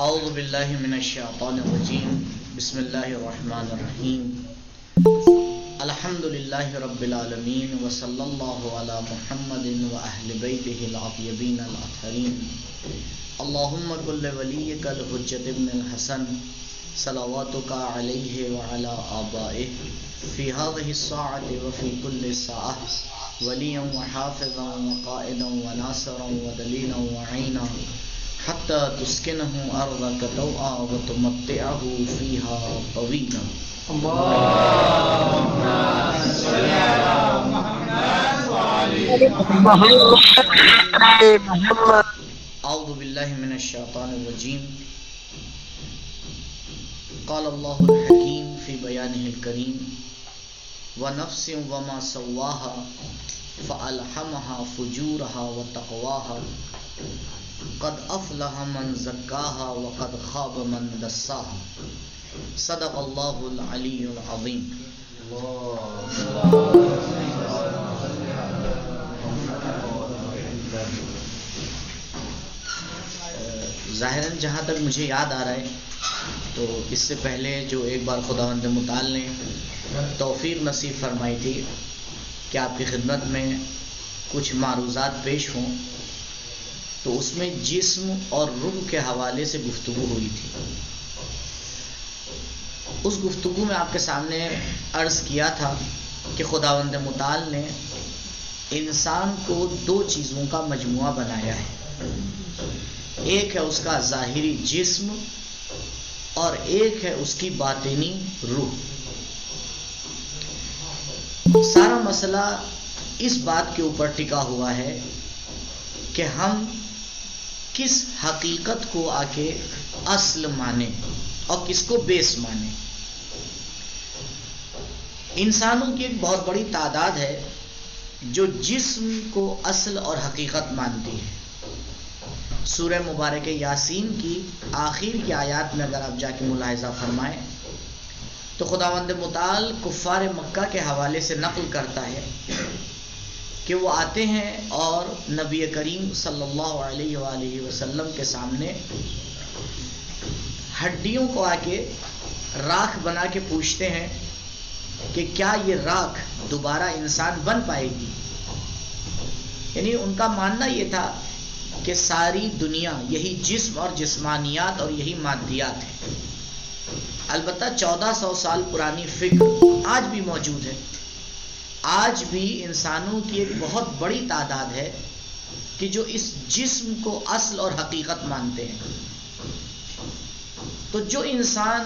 اعوذ باللہ من الشیطان الرجیم بسم اللہ الرحمن الرحیم الحمد للہ رب العالمین وصلی اللہ علی محمد واہل بیتہ الطیبین الطاہرین اللہم کل ولیک الحجۃ ابن الحسن صلواتک علیہ وعلی آبائہ فی هذه الساعة وفی کل ساعة ولیا وحافظا وقائدا وناصرا ودلیلا وعینا حتی تسکنہ ارضک طوعا وتمتعہ فیہا طویلا اللهم صل على محمد وعلى محمد. اعوذ باللہ من الشیطان الرجیم قال اللہ الحکیم فی بیانہ الکریم ونفس وما سواها فألہمها فجورها وتقواها قد افلح من زکاها وقد خاب من دساها صدق اللہ العلی العظیم. ظاہراً جہاں تک مجھے یاد آ رہا ہے تو اس سے پہلے جو ایک بار خداوند متعال نے توفیق نصیب فرمائی تھی کہ آپ کی خدمت میں کچھ معروضات پیش ہوں تو اس میں جسم اور روح کے حوالے سے گفتگو ہوئی تھی. اس گفتگو میں آپ کے سامنے عرض کیا تھا کہ خداوند متعال نے انسان کو دو چیزوں کا مجموعہ بنایا ہے. ایک ہے اس کا ظاہری جسم اور ایک ہے اس کی باطنی روح. سارا مسئلہ اس بات کے اوپر ٹکا ہوا ہے کہ ہم کس حقیقت کو آ کے اصل مانیں اور کس کو بیس مانیں. انسانوں کی ایک بہت بڑی تعداد ہے جو جسم کو اصل اور حقیقت مانتی ہے. سورہ مبارک یاسین کی آخر کی آیات میں اگر آپ جا کے ملاحظہ فرمائیں تو خداوند متعال کفار مکہ کے حوالے سے نقل کرتا ہے کہ وہ آتے ہیں اور نبی کریم صلی اللہ علیہ وآلہ وسلم کے سامنے ہڈیوں کو آ کے راکھ بنا کے پوچھتے ہیں کہ کیا یہ راکھ دوبارہ انسان بن پائے گی. یعنی ان کا ماننا یہ تھا کہ ساری دنیا یہی جسم اور جسمانیات اور یہی مادیات ہے. البتہ 1400 سال پرانی فکر آج بھی موجود ہے. آج بھی انسانوں کی ایک بہت بڑی تعداد ہے کہ جو اس جسم کو اصل اور حقیقت مانتے ہیں. تو جو انسان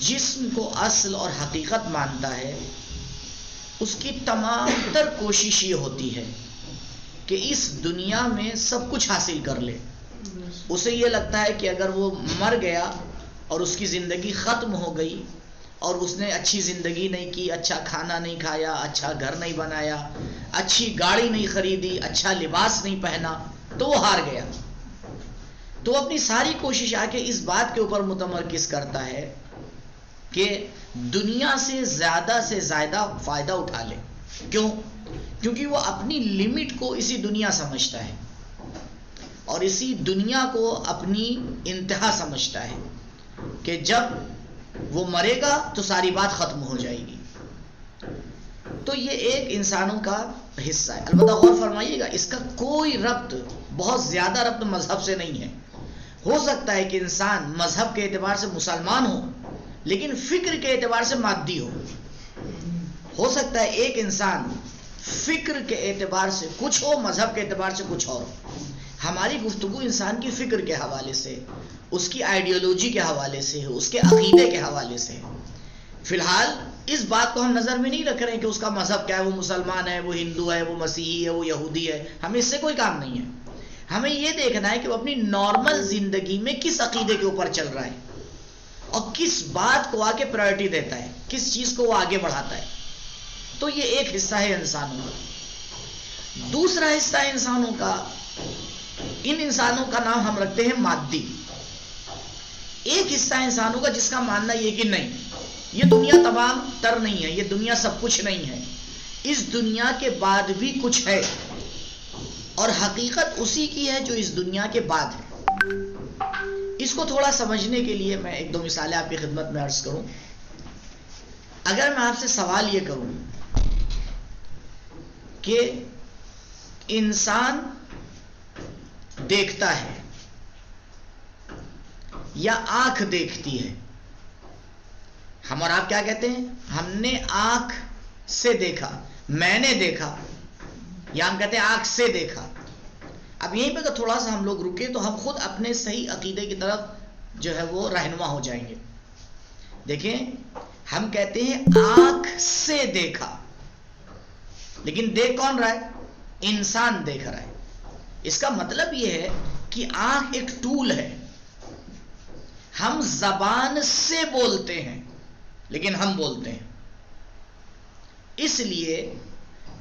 جسم کو اصل اور حقیقت مانتا ہے اس کی تمام تر کوشش یہ ہوتی ہے کہ اس دنیا میں سب کچھ حاصل کر لے. اسے یہ لگتا ہے کہ اگر وہ مر گیا اور اس کی زندگی ختم ہو گئی اور اس نے اچھی زندگی نہیں کی، اچھا کھانا نہیں کھایا، اچھا گھر نہیں بنایا، اچھی گاڑی نہیں خریدی، اچھا لباس نہیں پہنا، تو وہ ہار گیا. تو وہ اپنی ساری کوشش آ کے اس بات کے اوپر متمرکز کرتا ہے کہ دنیا سے زیادہ فائدہ اٹھا لے. کیوں؟ کیونکہ وہ اپنی لمٹ کو اسی دنیا سمجھتا ہے اور اسی دنیا کو اپنی انتہا سمجھتا ہے کہ جب وہ مرے گا تو ساری بات ختم ہو جائے گی. تو یہ ایک انسانوں کا حصہ ہے. البتہ غور فرمائیے گا اس کا کوئی ربط، بہت زیادہ ربط مذہب سے نہیں ہے. ہو سکتا ہے کہ انسان مذہب کے اعتبار سے مسلمان ہو لیکن فکر کے اعتبار سے مادی ہو. ہو سکتا ہے ایک انسان فکر کے اعتبار سے کچھ ہو، مذہب کے اعتبار سے کچھ اور ہو. ہماری گفتگو انسان کی فکر کے حوالے سے، اس کی آئیڈیالوجی کے حوالے سے، اس کے عقیدے کے حوالے سے. فی الحال اس بات کو ہم نظر میں نہیں رکھ رہے ہیں کہ اس کا مذہب کیا ہے، وہ مسلمان ہے، وہ ہندو ہے، وہ مسیحی ہے، وہ یہودی ہے. ہمیں اس سے کوئی کام نہیں ہے. ہمیں یہ دیکھنا ہے کہ وہ اپنی نارمل زندگی میں کس عقیدے کے اوپر چل رہا ہے اور کس بات کو آگے پرائرٹی دیتا ہے، کس چیز کو وہ آگے بڑھاتا ہے. تو یہ ایک حصہ ہے انسانوں کا. دوسرا حصہ انسانوں کا، ان انسانوں کا نام ہم رکھتے ہیں مادی. ایک حصہ انسانوں کا جس کا ماننا یہ کہ نہیں، یہ دنیا تمام تر نہیں ہے، یہ دنیا سب کچھ نہیں ہے، اس دنیا کے بعد بھی کچھ ہے اور حقیقت اسی کی ہے جو اس دنیا کے بعد ہے. اس کو تھوڑا سمجھنے کے لیے میں ایک دو مثالیں آپ کی خدمت میں عرض کروں. اگر میں آپ سے سوال یہ کروں کہ انسان دیکھتا ہے یا آنکھ دیکھتی ہے، ہم اور آپ کیا کہتے ہیں؟ ہم نے آنکھ سے دیکھا، میں نے دیکھا، یا ہم کہتے ہیں آنکھ سے دیکھا. اب یہیں پہ تھوڑا سا ہم لوگ رکے تو ہم خود اپنے صحیح عقیدے کی طرف جو ہے وہ رہنما ہو جائیں گے. دیکھیں، ہم کہتے ہیں آنکھ سے دیکھا، لیکن دیکھ کون رہا ہے؟ انسان دیکھ رہا ہے. اس کا مطلب یہ ہے کہ آنکھ ایک ٹول ہے. ہم زبان سے بولتے ہیں لیکن ہم بولتے ہیں. اس لیے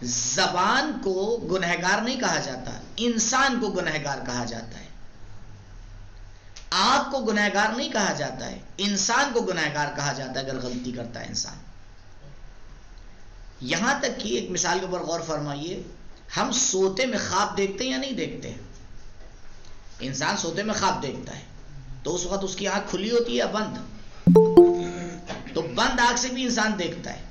زبان کو گنہگار نہیں کہا جاتا، انسان کو گنہگار کہا جاتا ہے. آنکھ کو گنہگار نہیں کہا جاتا ہے، انسان کو گنہگار کہا جاتا ہے اگر غلطی کرتا ہے انسان. یہاں تک کہ ایک مثال کے اوپر غور فرمائیے، ہم سوتے میں خواب دیکھتے ہیں یا نہیں دیکھتے؟ انسان سوتے میں خواب دیکھتا ہے تو اس وقت اس کی آنکھ کھلی ہوتی ہے یا بند؟ تو بند آنکھ سے بھی انسان دیکھتا ہے.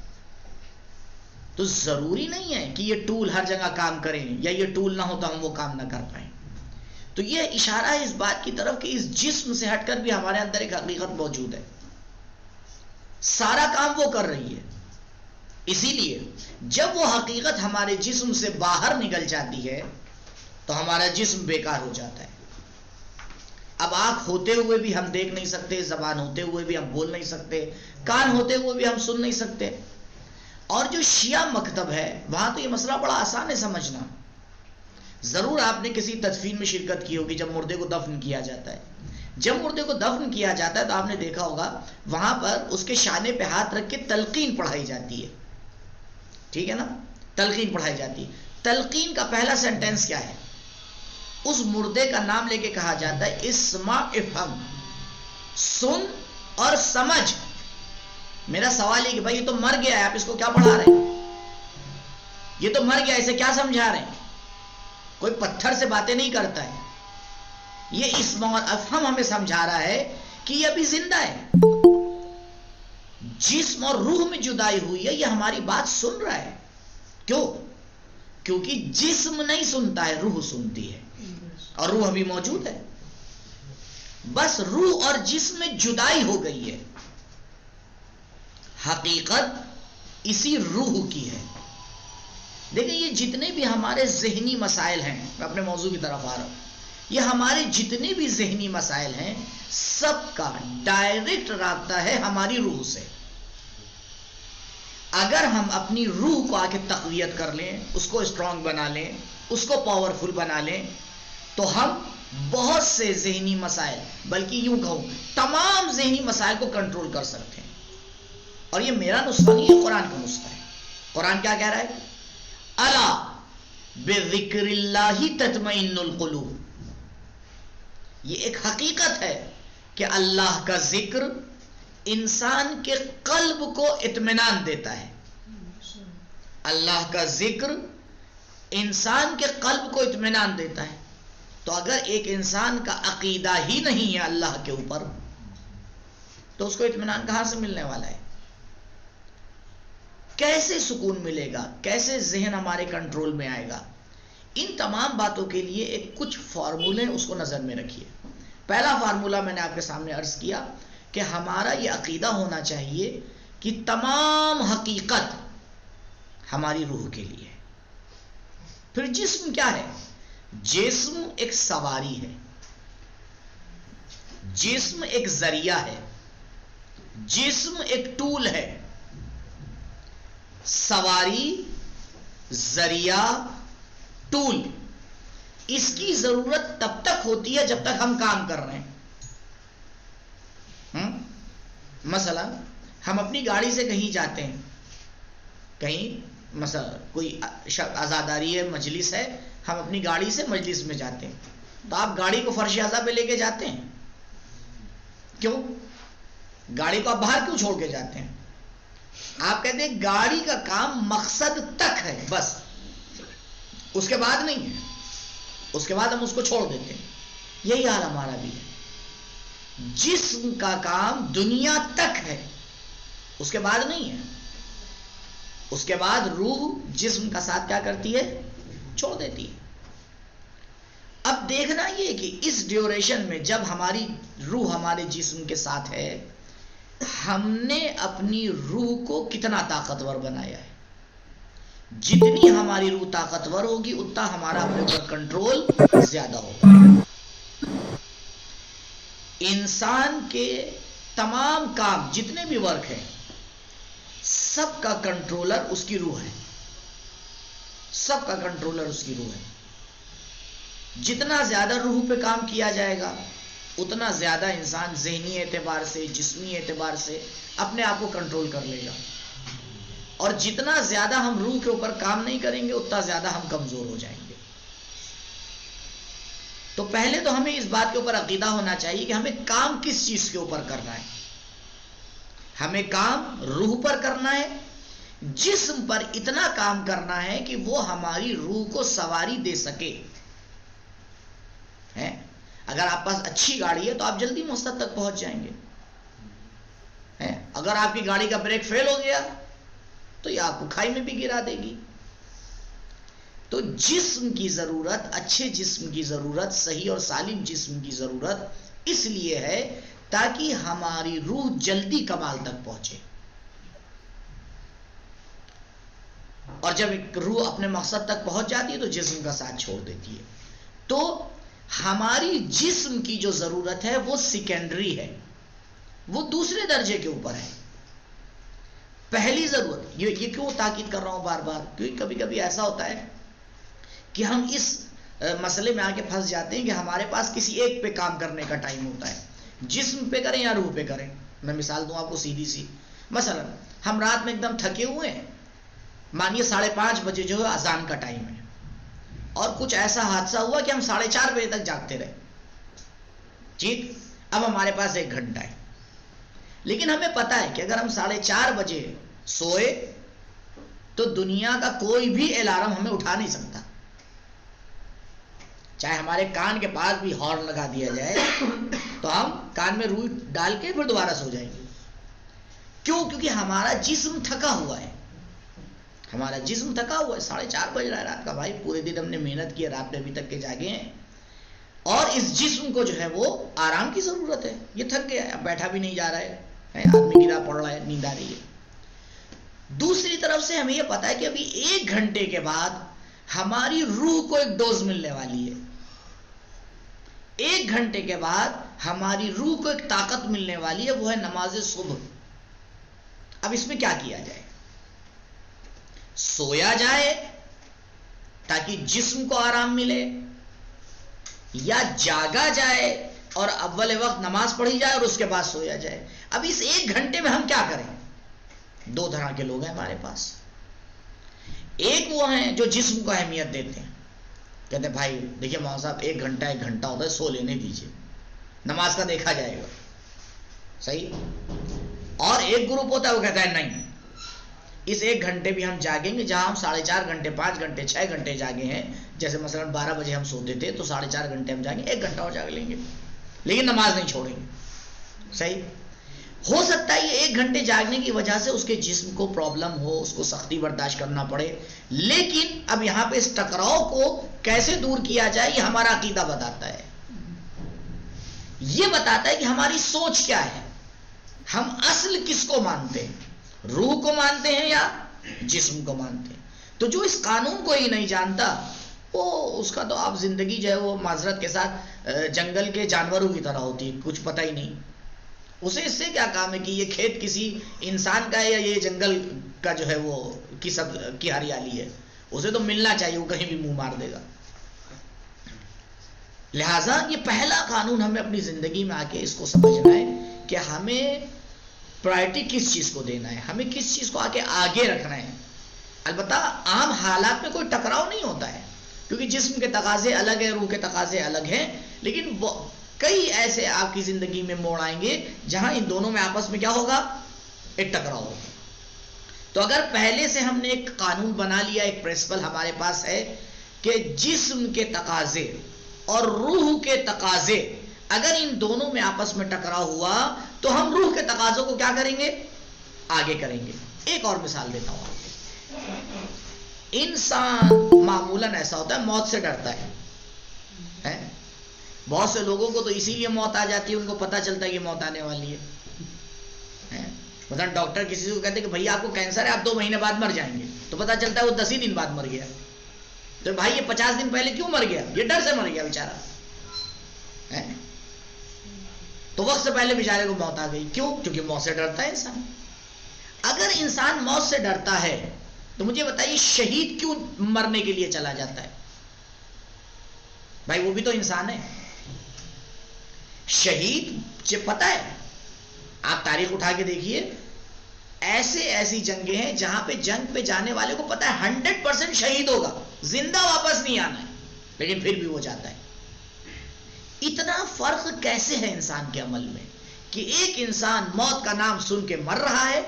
تو ضروری نہیں ہے کہ یہ ٹول ہر جگہ کام کریں یا یہ ٹول نہ ہو تو ہم وہ کام نہ کر پائیں. تو یہ اشارہ ہے اس بات کی طرف کہ اس جسم سے ہٹ کر بھی ہمارے اندر ایک حقیقت موجود ہے، سارا کام وہ کر رہی ہے. اسی لیے جب وہ حقیقت ہمارے جسم سے باہر نکل جاتی ہے تو ہمارا جسم بیکار ہو جاتا ہے. اب آنکھ ہوتے ہوئے بھی ہم دیکھ نہیں سکتے، زبان ہوتے ہوئے بھی ہم بول نہیں سکتے، کان ہوتے ہوئے بھی ہم سن نہیں سکتے. اور جو شیعہ مکتب ہے وہاں تو یہ مسئلہ بڑا آسان ہے سمجھنا. ضرور آپ نے کسی تدفین میں شرکت کی ہوگی جب مردے کو دفن کیا جاتا ہے. جب مردے کو دفن کیا جاتا ہے تو آپ نے دیکھا ہوگا وہاں پر اس کے شانے پہ ہاتھ رکھ کے تلقین پڑھائی جاتی ہے. ٹھیک ہے نا؟ تلقین پڑھائی جاتی ہے. تلقین کا پہلا سینٹنس کیا ہے؟ اس مردے کا نام لے کے کہا جاتا ہے اسمع افہم، سن اور سمجھ. میرا سوال ہے کہ بھائی یہ تو مر گیا ہے، آپ اس کو کیا پڑھا رہے ہیں؟ یہ تو مر گیا، اسے کیا سمجھا رہے ہیں؟ کوئی پتھر سے باتیں نہیں کرتا ہے. یہ اسمع اور افہم ہمیں سمجھا رہا ہے کہ یہ ابھی زندہ ہے، جسم اور روح میں جدائی ہوئی ہے، یہ ہماری بات سن رہا ہے. کیوں؟ کیونکہ جسم نہیں سنتا ہے، روح سنتی ہے، اور روح ابھی موجود ہے. بس روح اور جسم میں جدائی ہو گئی ہے، حقیقت اسی روح کی ہے. دیکھیں یہ جتنے بھی ہمارے ذہنی مسائل ہیں، میں اپنے موضوع کی طرف آ رہا ہوں، یہ ہمارے جتنے بھی ذہنی مسائل ہیں سب کا ڈائریکٹ رابطہ ہے ہماری روح سے. اگر ہم اپنی روح کو آ کے تقویت کر لیں، اس کو اسٹرانگ بنا لیں، اس کو پاورفل بنا لیں، تو ہم بہت سے ذہنی مسائل، بلکہ یوں کہوں تمام ذہنی مسائل کو کنٹرول کر سکتے ہیں. اور یہ میرا نسخہ نہیں ہے، قرآن کا نسخہ ہے. قرآن کیا کہہ رہا ہے؟ الا بذکر اللہ تطمئن القلوب. یہ ایک حقیقت ہے کہ اللہ کا ذکر انسان کے قلب کو اطمینان دیتا ہے. اللہ کا ذکر انسان کے قلب کو اطمینان دیتا ہے. تو اگر ایک انسان کا عقیدہ ہی نہیں ہے اللہ کے اوپر تو اس کو اطمینان کہاں سے ملنے والا ہے؟ کیسے سکون ملے گا؟ کیسے ذہن ہمارے کنٹرول میں آئے گا؟ ان تمام باتوں کے لیے ایک کچھ فارمولے اس کو نظر میں رکھیے. پہلا فارمولہ میں نے آپ کے سامنے عرض کیا کہ ہمارا یہ عقیدہ ہونا چاہیے کہ تمام حقیقت ہماری روح کے لیے. پھر جسم کیا ہے؟ جسم ایک سواری ہے، جسم ایک ذریعہ ہے، جسم ایک ٹول ہے. سواری، ذریعہ، ٹول، اس کی ضرورت تب تک ہوتی ہے جب تک ہم کام کر رہے ہیں. مثلا ہم اپنی گاڑی سے کہیں جاتے ہیں، کہیں مثلا کوئی عزاداری ہے، مجلس ہے، ہم اپنی گاڑی سے مجلس میں جاتے ہیں، تو آپ گاڑی کو فرش عزا پہ لے کے جاتے ہیں. کیوں؟ گاڑی کو آپ باہر کیوں چھوڑ کے جاتے ہیں؟ آپ کہتے ہیں گاڑی کا کام مقصد تک ہے، بس اس کے بعد نہیں ہے، اس کے بعد ہم اس کو چھوڑ دیتے ہیں. یہی حال ہمارا بھی ہے. جسم کا کام دنیا تک ہے، اس کے بعد نہیں ہے. اس کے بعد روح جسم کا ساتھ کیا کرتی ہے؟ چھوڑ دیتی ہے. اب دیکھنا یہ کہ اس ڈیوریشن میں جب ہماری روح ہمارے جسم کے ساتھ ہے، ہم نے اپنی روح کو کتنا طاقتور بنایا ہے. جتنی ہماری روح طاقتور ہوگی اتنا ہمارا اپنے اوپر کنٹرول زیادہ ہوگا. انسان کے تمام کام جتنے بھی ورک ہیں سب کا کنٹرولر اس کی روح ہے. سب کا کنٹرولر اس کی روح ہے. جتنا زیادہ روح پہ کام کیا جائے گا اتنا زیادہ انسان ذہنی اعتبار سے، جسمی اعتبار سے اپنے آپ کو کنٹرول کر لے گا. اور جتنا زیادہ ہم روح کے اوپر کام نہیں کریں گے اتنا زیادہ ہم کمزور ہو جائیں گے. تو پہلے تو ہمیں اس بات کے اوپر عقیدہ ہونا چاہیے کہ ہمیں کام کس چیز کے اوپر کرنا ہے. ہمیں کام روح پر کرنا ہے، جسم پر اتنا کام کرنا ہے کہ وہ ہماری روح کو سواری دے سکے. اگر آپ پاس اچھی گاڑی ہے تو آپ جلدی مقصد تک پہنچ جائیں گے. اگر آپ کی گاڑی کا بریک فیل ہو گیا تو یہ آپ کو کھائی میں بھی گرا دے گی. تو جسم کی ضرورت، اچھے جسم کی ضرورت، صحیح اور سالم جسم کی ضرورت اس لیے ہے تاکہ ہماری روح جلدی کمال تک پہنچے. اور جب ایک روح اپنے مقصد تک پہنچ جاتی ہے تو جسم کا ساتھ چھوڑ دیتی ہے. تو ہماری جسم کی جو ضرورت ہے وہ سیکنڈری ہے، وہ دوسرے درجے کے اوپر ہے. پہلی ضرورت یہ کیوں تاکید کر رہا ہوں بار بار، کیونکہ کبھی کبھی ایسا ہوتا ہے کہ ہم اس مسئلے میں آ کے پھنس جاتے ہیں کہ ہمارے پاس کسی ایک پہ کام کرنے کا ٹائم ہوتا ہے. جسم پہ کریں یا روح پہ کریں. میں مثال دوں آپ کو سیدھی سی. مثلا ہم رات میں ایک دم تھکے ہوئے ہیں، مانیے 5:30 بجے جو ہے اذان کا ٹائم ہے، اور کچھ ایسا حادثہ ہوا کہ ہم 4:30 بجے تک جاگتے رہے. ٹھیک، اب ہمارے پاس 1 گھنٹہ ہے، لیکن ہمیں پتا ہے کہ اگر ہم 4:30 بجے سوئے تو دنیا کا کوئی بھی الارم ہمیں اٹھا نہیں سکتا. چاہے ہمارے کان کے پاس بھی ہارن لگا دیا جائے تو ہم کان میں روئی ڈال کے پھر دوبارہ سو جائیں گے. کیوں؟ کیونکہ ہمارا جسم تھکا ہوا ہے. ہمارا جسم تھکا ہوا ہے. 4:30 بج رہا ہے رات کا. بھائی پورے دن ہم نے محنت کی ہے، رات میں ابھی تک کے جاگے ہیں، اور اس جسم کو جو ہے وہ آرام کی ضرورت ہے. یہ تھک گیا ہے، اب بیٹھا بھی نہیں جا رہا ہے، آدمی گرا پڑ رہا ہے، نیند آ رہی ہے. دوسری طرف سے ہمیں یہ پتا ہے کہ ابھی 1 گھنٹے کے بعد ہماری روح کو ایک ڈوز ملنے والی ہے. 1 گھنٹے کے بعد ہماری روح کو ایک طاقت ملنے والی ہے، وہ ہے نماز صبح. اب اس میں کیا کیا جائے؟ سویا جائے تاکہ جسم کو آرام ملے، یا جاگا جائے اور اول وقت نماز پڑھی جائے اور اس کے بعد سویا جائے؟ اب اس 1 گھنٹے میں ہم کیا کریں؟ 2 طرح کے لوگ ہیں ہمارے پاس. ایک وہ ہیں جو جسم کو اہمیت دیتے ہیں، کہتے ہیں بھائی دیکھیے مولانا صاحب 1 گھنٹہ ہوتا ہے، سو لینے دیجیے، نماز کا دیکھا جائے گا. صحیح. اور ایک گروپ ہوتا ہے وہ کہتا ہے نہیں، اس 1 گھنٹے بھی ہم جاگیں گے. جہاں ہم 4.5 گھنٹے، 5 گھنٹے، 6 گھنٹے جاگے ہیں، جیسے مثلا 12 بجے ہم سوتے تھے تو 4.5 گھنٹے ہم جاگیں، 1 گھنٹہ اور جاگ لیں گے، لیکن نماز نہیں چھوڑیں گے. صحیح. ہو سکتا ہے یہ 1 گھنٹے جاگنے کی وجہ سے اس کے جسم کو پرابلم ہو، اس کو سختی برداشت کرنا پڑے، لیکن اب یہاں پہ اس ٹکراؤ کو کیسے دور کیا جائے یہ ہمارا عقیدہ بتاتا ہے. یہ بتاتا ہے کہ ہماری سوچ کیا ہے، ہم اصل کس کو مانتے ہیں، روح کو مانتے ہیں یا جسم کو مانتے ہیں. تو جو اس قانون کو ہی نہیں جانتا وہ اس کا تو آپ زندگی جو ہے وہ معذرت کے ساتھ جنگل کے جانوروں کی طرح ہوتی ہے، کچھ پتہ ہی نہیں. اسے اس سے کیا کام ہے کہ یہ کھیت کسی انسان کا ہے یا یہ جنگل کا جو ہے وہ کی ہریالی ہے، اسے تو ملنا چاہیے، وہ کہیں بھی منہ مار دے گا. لہٰذا یہ پہلا قانون ہمیں اپنی زندگی میں آ کے اس کو سمجھنا ہے کہ ہمیں پرائرٹی کس چیز کو دینا ہے، ہمیں کس چیز کو آ کے آگے رکھنا ہے. البتہ عام حالات میں کوئی ٹکراؤ نہیں ہوتا ہے، کیونکہ جسم کے تقاضے الگ ہیں، روح کے تقاضے الگ ہیں، لیکن کئی ایسے آپ کی زندگی میں موڑ آئیں گے جہاں ان دونوں میں آپس میں کیا ہوگا؟ ایک ٹکراؤ ہوگا. تو اگر پہلے سے ہم نے ایک قانون بنا لیا، ایک پرنسپل ہمارے پاس ہے کہ جسم کے تقاضے اور روح کے تقاضے، اگر ان دونوں میں آپس میں ٹکراؤ ہوا تو ہم روح کے تقاضوں کو کیا کریں گے؟ آگے کریں گے۔ ایک اور مثال دیتا ہوں آپ کو۔ انسان معمولاً ایسا ہوتا ہے موت سے ڈرتا ہے۔ بہت سے لوگوں کو تو اسی لیے موت آ جاتی ہے، ان کو پتہ چلتا ہے کہ موت آنے والی ہے۔ مثلا ڈاکٹر کسی کو کہتے ہیں کہ بھائی آپ کو کینسر ہے، آپ 2 مہینے بعد مر جائیں گے، تو پتہ چلتا ہے وہ 10 ہی دن بعد مر گیا۔ تو بھائی یہ 50 دن پہلے کیوں مر گیا؟ یہ ڈر سے مر گیا بیچارہ۔ تو وقت سے پہلے بیچارے کو موت آ گئی۔ کیوں؟ کیونکہ موت سے ڈرتا ہے انسان۔ اگر انسان موت سے ڈرتا ہے تو مجھے بتائیے شہید کیوں مرنے کے لیے چلا جاتا ہے؟ بھائی وہ بھی تو انسان ہے۔ شہید پتہ ہے، آپ تاریخ اٹھا کے دیکھیے، ایسی جنگیں ہیں جہاں پہ جنگ پہ جانے والے کو پتہ ہے 100% شہید ہوگا، زندہ واپس نہیں آنا ہے، لیکن پھر بھی وہ جاتا ہے۔ اتنا فرق کیسے ہے انسان کے عمل میں کہ ایک انسان موت کا نام سن کے مر رہا ہے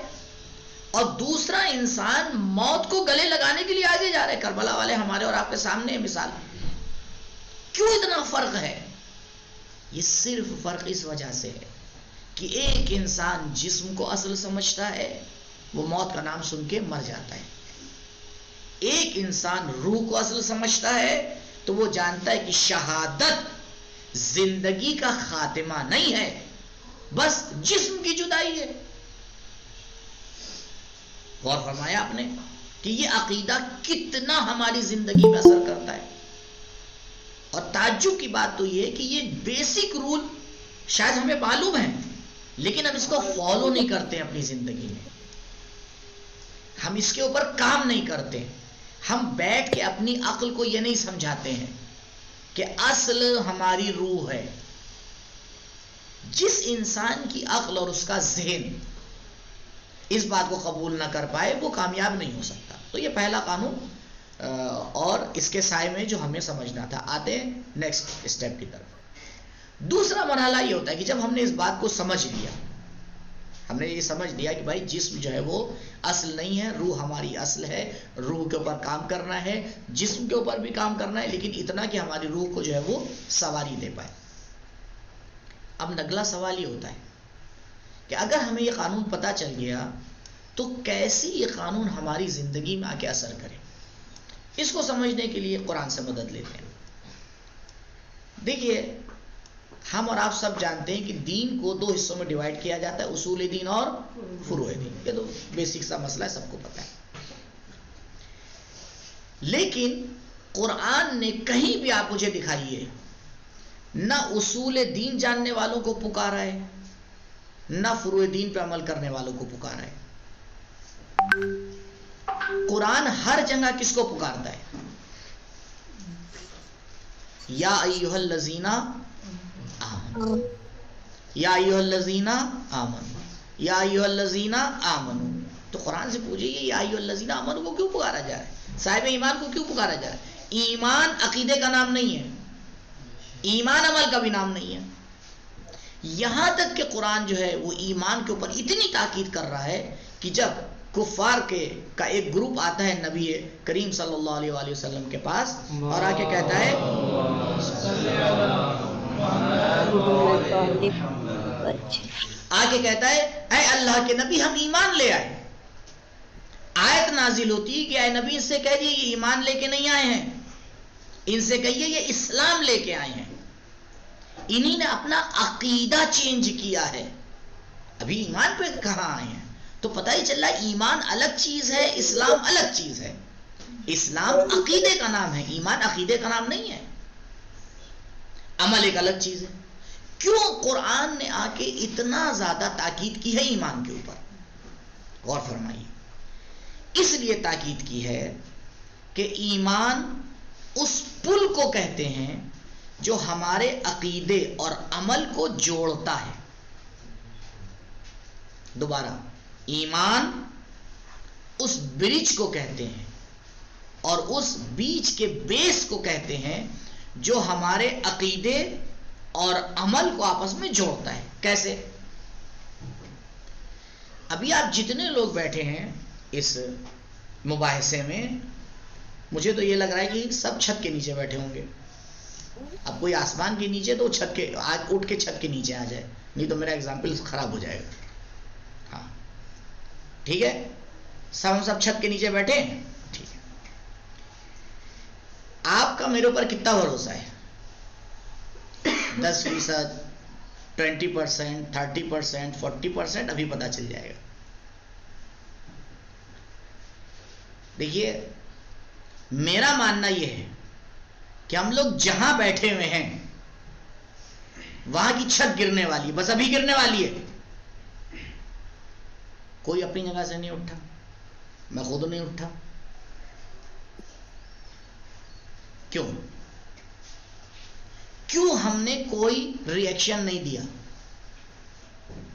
اور دوسرا انسان موت کو گلے لگانے کے لیے آگے جا رہے ہیں۔ کربلا والے ہمارے اور آپ کے سامنے ہے مثال۔ کیوں اتنا فرق ہے؟ یہ صرف فرق اس وجہ سے ہے کہ ایک انسان جسم کو اصل سمجھتا ہے، وہ موت کا نام سن کے مر جاتا ہے۔ ایک انسان روح کو اصل سمجھتا ہے تو وہ جانتا ہے کہ شہادت زندگی کا خاتمہ نہیں ہے، بس جسم کی جدائی ہے۔ غور فرمایا آپ نے کہ یہ عقیدہ کتنا ہماری زندگی میں اثر کرتا ہے؟ اور تعجب کی بات تو یہ ہے کہ یہ بیسک رول شاید ہمیں معلوم ہے، لیکن ہم اس کو فالو نہیں کرتے اپنی زندگی میں، ہم اس کے اوپر کام نہیں کرتے۔ ہم بیٹھ کے اپنی عقل کو یہ نہیں سمجھاتے ہیں کہ اصل ہماری روح ہے۔ جس انسان کی عقل اور اس کا ذہن اس بات کو قبول نہ کر پائے وہ کامیاب نہیں ہو سکتا۔ تو یہ پہلا قانون اور اس کے سائے میں جو ہمیں سمجھنا تھا۔ آتے ہیں نیکسٹ اسٹیپ کی طرف۔ دوسرا مرحلہ یہ ہوتا ہے کہ جب ہم نے اس بات کو سمجھ لیا، ہم نے یہ سمجھ لیا کہ بھائی جسم جو ہے وہ اصل نہیں ہے، روح ہماری اصل ہے، روح کے اوپر کام کرنا ہے، جسم کے اوپر بھی کام کرنا ہے، لیکن اتنا کہ ہماری روح کو جو ہے وہ سواری دے پائے۔ اب اگلا سوال یہ ہوتا ہے کہ اگر ہمیں یہ قانون پتہ چل گیا تو کیسی یہ قانون ہماری زندگی میں آ کے اثر کرے؟ اس کو سمجھنے کے لیے قرآن سے مدد لیتے ہیں۔ دیکھیے ہم اور آپ سب جانتے ہیں کہ دین کو 2 حصوں میں ڈیوائیڈ کیا جاتا ہے، اصول دین اور فروع دین۔ یہ تو بیسک سا مسئلہ ہے، سب کو پتہ ہے۔ لیکن قرآن نے کہیں بھی آپ مجھے دکھائیے نہ اصول دین جاننے والوں کو پکارا ہے، نہ فروع دین پہ عمل کرنے والوں کو پکارا ہے۔ قرآن ہر جگہ کس کو پکارتا ہے؟ یا ایھا الذین آمنوا، یا ایھا الذین آمنوا، یا ایھا الذین آمنوا۔ تو قرآن سے پوچھئے یا ایھا الذین آمنوا کو کیوں پکارا جا رہا ہے؟ صاحب ایمان کو کیوں پکارا جا رہا ہے؟ ایمان عقیدے کا نام نہیں ہے، ایمان عمل کا بھی نام نہیں ہے۔ یہاں تک کہ قرآن جو ہے وہ ایمان کے اوپر اتنی تاکید کر رہا ہے کہ جب کفار کا ایک گروپ آتا ہے نبی کریم صلی اللہ علیہ وآلہ وسلم کے پاس اور آ کے کہتا ہے اے اللہ کے نبی ہم ایمان لے آئے، آیت نازل ہوتی کہ اے نبی ان سے کہہ دیے یہ ایمان لے کے نہیں آئے ہیں، ان سے کہیے یہ اسلام لے کے آئے ہیں۔ انہی نے اپنا عقیدہ چینج کیا ہے، ابھی ایمان پہ کہاں آئے ہیں؟ تو پتہ ہی چل رہا ہے ایمان الگ چیز ہے، اسلام الگ چیز ہے۔ اسلام عقیدے کا نام ہے، ایمان عقیدے کا نام نہیں ہے، عمل ایک الگ چیز ہے۔ کیوں قرآن نے آ کے اتنا زیادہ تاکید کی ہے ایمان کے اوپر؟ غور فرمائیے۔ اس لیے تاکید کی ہے کہ ایمان اس پل کو کہتے ہیں جو ہمارے عقیدے اور عمل کو جوڑتا ہے۔ دوبارہ، ایمان اس برج کو کہتے ہیں اور اس بیچ کے بیس کو کہتے ہیں جو ہمارے عقیدے اور عمل کو آپس میں جوڑتا ہے۔ کیسے؟ ابھی آپ جتنے لوگ بیٹھے ہیں اس مباحثے میں، مجھے تو یہ لگ رہا ہے کہ سب چھت کے نیچے بیٹھے ہوں گے، اب کوئی آسمان کے نیچے تو چھت کے آج اٹھ کے چھت کے نیچے آ جائے، نہیں تو میرا ایگزامپل خراب ہو جائے گا. ہاں ٹھیک ہے، ہم سب چھت کے نیچے بیٹھے ہیں. ٹھیک ہے، آپ کا میرے اوپر کتنا بھروسہ ہے؟ 10%، 20%، 30%، 40%؟ ابھی پتا چل جائے گا. دیکھیے میرا ماننا یہ ہے کہ ہم لوگ جہاں بیٹھے ہوئے ہیں وہاں کی چھت گرنے والی ہے، بس ابھی گرنے والی ہے. کوئی اپنی جگہ سے نہیں اٹھا، میں خود نہیں اٹھا. کیوں ہم نے کوئی ری ایکشن نہیں دیا؟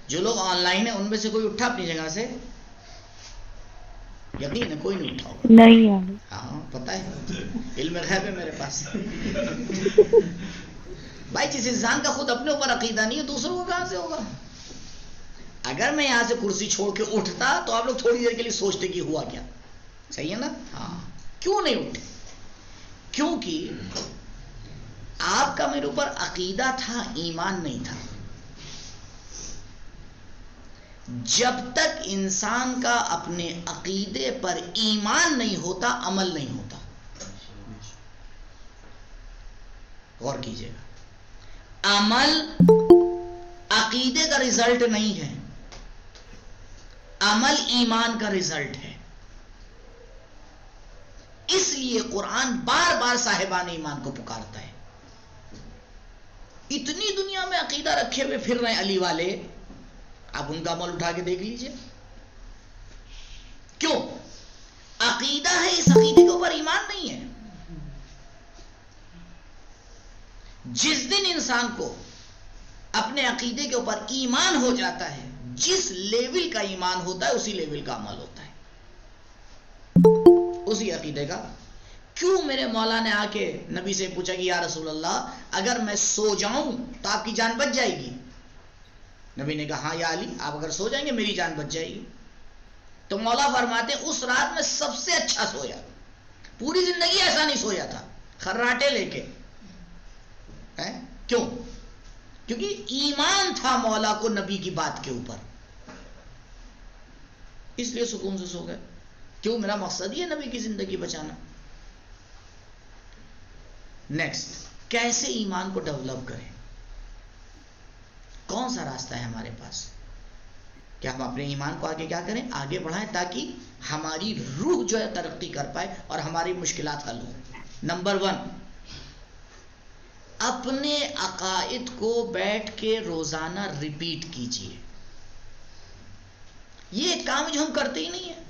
جو لوگ آن لائن ہیں ان میں سے کوئی اٹھا اپنی جگہ سے؟ یقین ہے کوئی نہیں اٹھا ہوگا. نہیں. ہاں پتہ ہے، علم غیب ہے میرے پاس. بھائی جس انسان کا خود اپنے اوپر عقیدہ نہیں ہے دوسروں کو کہاں سے ہوگا؟ اگر میں یہاں سے کرسی چھوڑ کے اٹھتا تو آپ لوگ تھوڑی دیر کے لیے سوچتے کہ ہوا کیا. صحیح ہے نا؟ ہاں. کیوں نہیں اٹھے؟ کیونکہ آپ کا میرے اوپر عقیدہ تھا، ایمان نہیں تھا. جب تک انسان کا اپنے عقیدے پر ایمان نہیں ہوتا عمل نہیں ہوتا. غور کیجیے گا، عمل عقیدے کا رزلٹ نہیں ہے، عمل ایمان کا رزلٹ ہے. اس لیے قرآن بار بار صاحبان ایمان کو پکارتا ہے. اتنی دنیا میں عقیدہ رکھے ہوئے پھر رہے علی والے، آپ ان کا عمل اٹھا کے دیکھ لیجئے. کیوں؟ عقیدہ ہے، اس عقیدے کے اوپر ایمان نہیں ہے. جس دن انسان کو اپنے عقیدے کے اوپر ایمان ہو جاتا ہے، جس لیول کا ایمان ہوتا ہے اسی لیول کا عمل ہوتا ہے، اسی عقیدے کا. کیوں میرے مولا نے آ کے نبی سے پوچھا کہ یا رسول اللہ اگر میں سو جاؤں تو آپ کی جان بچ جائے گی؟ نبی نے کہا ہاں یا علی آپ اگر سو جائیں گے میری جان بچ جائے گی. تو مولا فرماتے ہیں اس رات میں سب سے اچھا سویا، پوری زندگی ایسا نہیں سویا تھا خراٹے لے کے. کیوں؟ کیونکہ ایمان تھا مولا کو نبی کی بات کے اوپر، اس لیے سکون سے سو گئے. کیوں؟ میرا مقصد ہی ہے نبی کی زندگی بچانا. نیکسٹ، کیسے ایمان کو ڈیولپ کریں؟ کون سا راستہ ہے ہمارے پاس کہ ہم اپنے ایمان کو آگے کیا کریں؟ آگے بڑھائیں تاکہ ہماری روح جو ہے ترقی کر پائے اور ہماری مشکلات حل ہوں. نمبر 1، اپنے عقائد کو بیٹھ کے روزانہ ریپیٹ کیجیے. یہ ایک کام جو ہم کرتے ہی نہیں ہیں.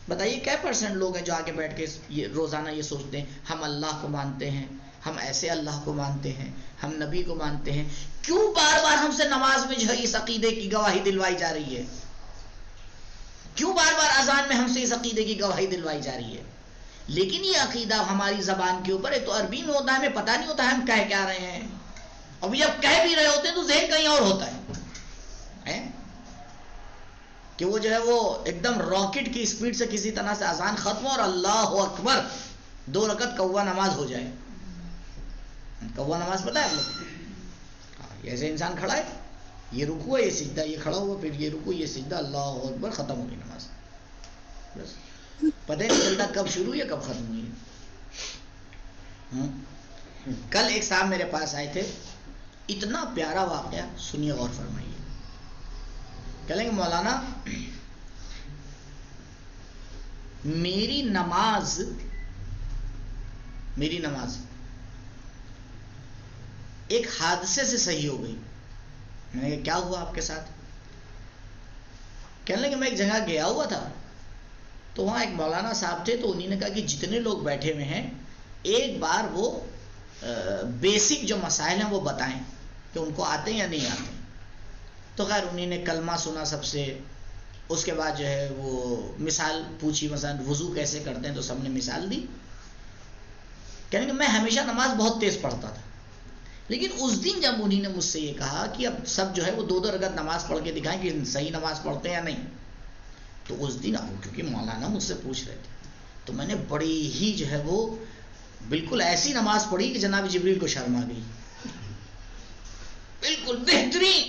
بتائیے کیا % لوگ ہیں جو آگے بیٹھ کے یہ روزانہ یہ سوچتے ہیں ہم اللہ کو مانتے ہیں، ہم ایسے اللہ کو مانتے ہیں، ہم نبی کو مانتے ہیں. کیوں بار بار ہم سے نماز میں جو ہے اس عقیدے کی گواہی دلوائی جا رہی ہے؟ کیوں بار بار اذان میں ہم سے اس عقیدے کی گواہی دلوائی جا رہی ہے؟ لیکن یہ عقیدہ ہماری زبان کے اوپر ہے تو عربی میں ہوتا ہے، ہمیں پتہ نہیں ہوتا ہے ہم کہہ کیا رہے ہیں. ابھی جب کہہ بھی رہے ہوتے ہیں تو ذہن کہیں اور ہوتا ہے کہ وہ جو ہے وہ ایک دم راکٹ کی اسپیڈ سے کسی طرح سے اذان ختم اور اللہ اکبر 2 رکعت کوا نماز ہو جائے. کوا نماز پتہ ہے آپ لوگ؟ ایسے انسان کھڑا ہے، یہ رکوع ہے، یہ سجدہ، یہ کھڑا ہوا، پھر یہ رکوع، یہ سجدہ، اللہ اکبر، ختم ہو گئی نماز. بس پتہ نہیں چلتا کب شروع ہوئی کب ختم ہوئی. کل ایک صاحب میرے پاس آئے تھے، اتنا پیارا واقعہ سنیے، غور فرمائیے. کہیں گے مولانا میری نماز ایک حادثے سے صحیح ہو گئی. میں نے کہا کیا ہوا آپ کے ساتھ؟ کہنے لگے میں ایک جگہ گیا ہوا تھا تو وہاں ایک مولانا صاحب تھے، تو انہوں نے کہا کہ جتنے لوگ بیٹھے ہوئے ہیں ایک بار وہ بیسک جو مسائل ہیں وہ بتائیں کہ ان کو آتے ہیں یا نہیں آتے. تو خیر انہوں نے کلمہ سنا سب سے، اس کے بعد جو ہے وہ مثال پوچھی، مثلا وضو کیسے کرتے ہیں تو سب نے مثال دی. کہنے کہ میں ہمیشہ نماز بہت تیز پڑھتا تھا، لیکن اس دن جب انہوں نے مجھ سے یہ کہا کہ اب سب جو ہے وہ 2 رکعت نماز پڑھ کے دکھائیں کہ صحیح نماز پڑھتے ہیں یا نہیں، تو اس دن کیونکہ مولانا مجھ سے پوچھ رہے تھے تو میں نے بڑی ہی جو ہے وہ بالکل ایسی نماز پڑھی کہ جناب جبریل کو شرم آ گئی، بالکل بہترین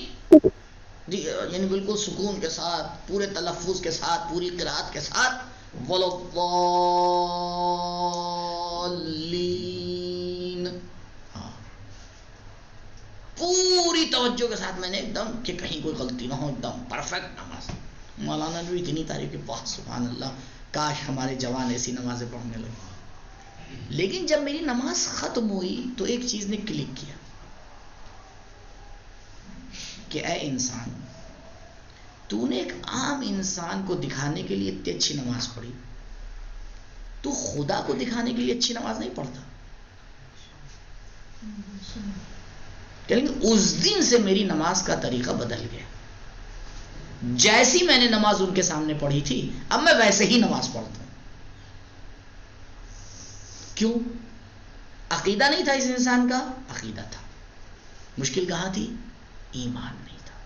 جی، یعنی بالکل سکون کے ساتھ، پورے تلفظ کے ساتھ، پوری قرات کے ساتھ، وَلَضَّالِّينَ، ہاں پوری توجہ کے ساتھ میں نے ایک دم کہ کہیں کوئی غلطی نہ ہو، ایک دم پرفیکٹ نماز. مولانا نے بھی اتنی تعریف کی، واہ سبحان اللہ، کاش ہمارے جوان ایسی نمازیں پڑھنے لگے. لیکن جب میری نماز ختم ہوئی تو ایک چیز نے کلک کیا کہ اے انسان، تو نے ایک عام انسان کو دکھانے کے لیے اتنی اچھی نماز پڑھی، تو خدا کو دکھانے کے لیے اچھی نماز نہیں پڑھتا. لیکن اس دن سے میری نماز کا طریقہ بدل گیا. جیسی میں نے نماز ان کے سامنے پڑھی تھی اب میں ویسے ہی نماز پڑھتا ہوں. کیوں؟ عقیدہ نہیں تھا اس انسان کا، عقیدہ تھا. مشکل کہاں تھی؟ ایمان نہیں تھا،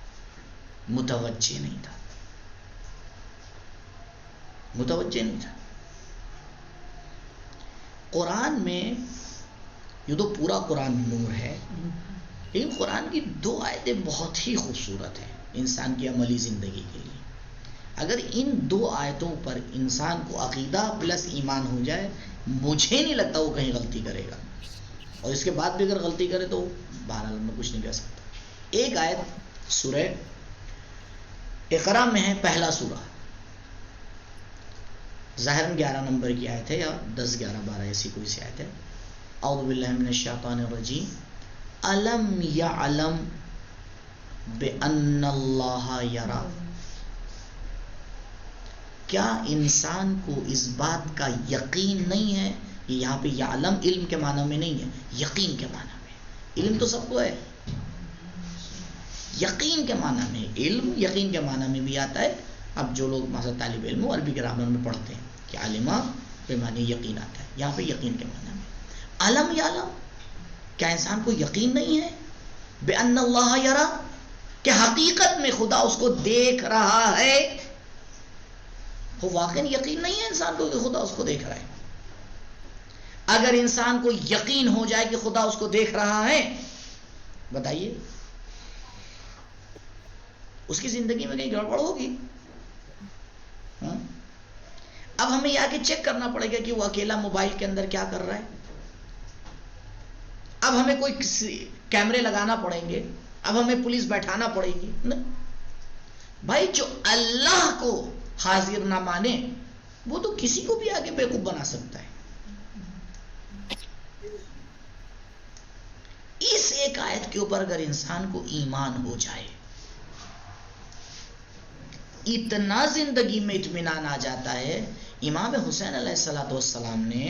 متوجہ نہیں تھا، متوجہ نہیں تھا. قرآن میں یہ تو پورا قرآن نور ہے، لیکن قرآن کی 2 آیتیں بہت ہی خوبصورت ہیں انسان کی عملی زندگی کے لیے. اگر ان 2 آیتوں پر انسان کو عقیدہ پلس ایمان ہو جائے، مجھے نہیں لگتا وہ کہیں غلطی کرے گا، اور اس کے بعد بھی اگر غلطی کرے تو بہرحال میں کچھ نہیں کہہ سکتا. ایک آیت سورہ اقرا میں ہے، پہلا سورہ، ظاہراً 11 نمبر کی آیت ہے، یا 10 11 12 ایسی کوئی سی آیت ہے. اعوذ باللہ من الشیطان الرجیم. الم یعلم بان اللہ یری، کیا انسان کو اس بات کا یقین نہیں ہے؟ یہ یہاں پہ یعلم علم کے معنی میں نہیں ہے، یقین کے معنی میں. علم تو سب کو ہے، یقین کے معنی میں. علم یقین کے معنی میں بھی آتا ہے. اب جو لوگ مثلا طالب علم عربی گرامر میں پڑھتے ہیں کہ علمہ پہ معنی یقین آتا ہے، یہاں پہ یقین کے معنی میں. علم یعلم، کیا انسان کو یقین نہیں ہے بان اللہ یری، کہ حقیقت میں خدا اس کو دیکھ رہا ہے. وہ واقعی یقین نہیں ہے انسان کو کہ خدا اس کو دیکھ رہا ہے. اگر انسان کو یقین ہو جائے کہ خدا اس کو دیکھ رہا ہے، بتائیے اس کی زندگی میں کہیں گڑبڑ ہوگی؟ اب ہمیں یہ آ کے چیک کرنا پڑے گا کہ وہ اکیلا موبائل کے اندر کیا کر رہا ہے. اب ہمیں کوئی کیمرے لگانا پڑیں گے، اب ہمیں پولیس بیٹھانا پڑے گی؟ نہیں بھائی، جو اللہ کو حاضر نہ مانے وہ تو کسی کو بھی آگے بیوقوف بنا سکتا ہے. اس ایک آیت کے اوپر اگر انسان کو ایمان ہو جائے، اتنا زندگی میں اطمینان آ جاتا ہے. امام حسین علیہ السلام نے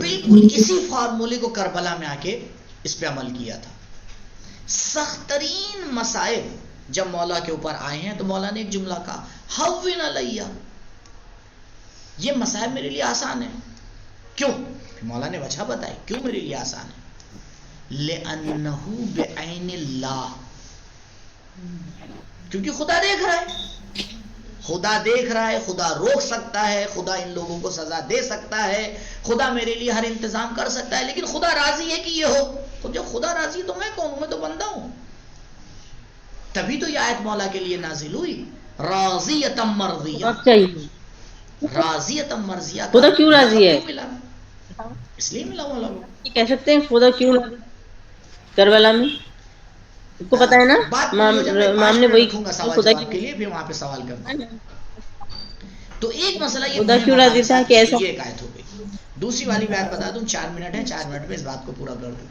بالکل اسی فارمولے کو کربلا میں آ کے اس پہ عمل کیا تھا. سخت ترین مسائل جب مولا کے اوپر آئے ہیں تو مولا نے ایک جملہ کہا، ہون علیہ، یہ مسائل میرے لیے آسان ہے. کیوں؟ مولا نے وجہ بتائی کیوں میرے لیے آسان ہے. لأنہ بعین اللہ، کیونکہ خدا دیکھ رہا ہے. خدا دیکھ رہا ہے، خدا روک سکتا ہے، خدا ان لوگوں کو سزا دے سکتا ہے، خدا میرے لیے ہر انتظام کر سکتا ہے، لیکن خدا راضی ہے کہ یہ ہو. تو جب خدا راضی ہے تو میں کون ہوں؟ میں تو بندہ ہوں. تبھی تو یہ آیت مولا کے لیے نازل ہوئی، راضیۃ مرضیہ. راضیۃ مرضیہ. خدا کیوں راضی ہے؟ ملا اس لیے ملا مولا کو. یہ کہہ سکتے ہیں خدا کیوں کربلا میں؟ آپ کو پتا ہے نا امام نے وہی خدا کے لیے بھی وہاں پہ سوال کرنا. تو ایک مسئلہ یہ خدا کیوں راضی تھا کہ ایسا؟ یہ ایک آیت ہو گئی. دوسری والی بات بتا دوں، 4 منٹ ہے، 4 منٹ میں اس بات کو پورا کر دوں.